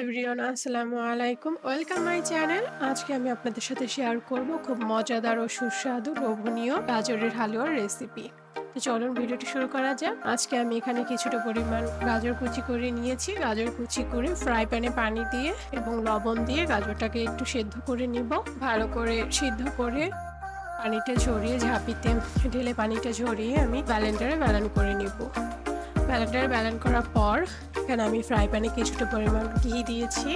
Everyone, আসসালামু আলাইকুম। Welcome my channel. আজকে আমি আপনাদের সাথে শেয়ার করব খুব মজাদার ও সুস্বাদু লোভনীয় গাজরের হালুয়ার রেসিপি। তো চলুন ভিডিওটি শুরু করা যাক। আজকে আমি এখানে কিছুটা পরিমাণ গাজর কুচি করে নিয়েছি। গাজর কুচি করে ফ্রাই প্যানে পানি দিয়ে এবং লবণ দিয়ে গাজরটাকে একটু সেদ্ধ করে নিব। ভালো করে সিদ্ধ করে পানিটা ঝরিয়ে ঝাঁপিতে ঢেলে পানিটা ঝরিয়ে আমি ব্লেন্ডারে ব্লেন্ড করে নিব। ব্লেন্ডারে ব্লেন্ড করার পর এখানে আমি ফ্রাই প্যানে কিছুটা পরিমাণ ঘি দিয়েছি।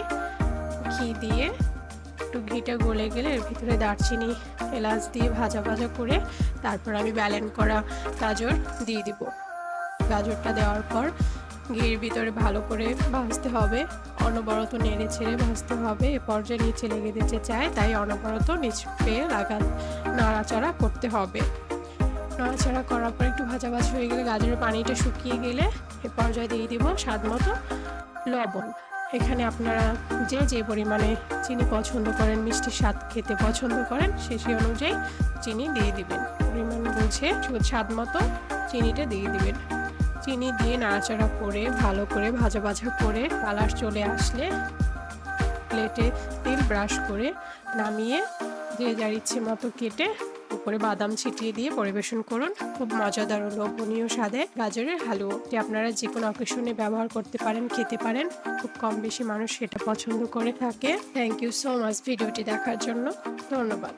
ঘি দিয়ে একটু ঘিটা গলে গেলে এর ভিতরে দারচিনি এলাচ দিয়ে ভাজা ভাজা করে তারপর আমি ব্লেন্ড করা গাজর দিয়ে দিব। গাজরটা দেওয়ার পর ঘির ভিতরে ভালো করে ভাজতে হবে, অনবরত নেড়ে ছেড়ে ভাজতে হবে। এ পর্যায়ে নিচে লেগে যেতে চায়, তাই অনবরত নিচে নাড়াচাড়া করতে হবে। নাড়াচাড়া করার পর একটু ভাজা ভাজা হয়ে গেলে গাজরের পানিটা শুকিয়ে গেলে এ পর্যায়ে দিয়ে দিব স্বাদ মতো লবণ। এখানে আপনারা যে পরিমাণে চিনি পছন্দ করেন, মিষ্টির স্বাদ খেতে পছন্দ করেন, সেই অনুযায়ী চিনি দিয়ে দিবেন। পরিমাণ বুঝে স্বাদ মতো চিনিটা দিয়ে দিবেন। চিনি দিয়ে নাড়াচাড়া করে ভালো করে ভাজা ভাজা করে কালার চলে আসলে প্লেটে তেল ব্রাশ করে নামিয়ে যে যার ইচ্ছে মতো কেটে উপরে বাদাম ছিটিয়ে দিয়ে পরিবেশন করুন। খুব মজাদার ও লোভনীয় স্বাদে গাজরের হালুয়া, যে আপনারা যে কোনো অকেশনে ব্যবহার করতে পারেন, খেতে পারেন। খুব কম বেশি মানুষ সেটা পছন্দ করে থাকে। থ্যাংক ইউ সো মাচ ভিডিওটি দেখার জন্য। ধন্যবাদ।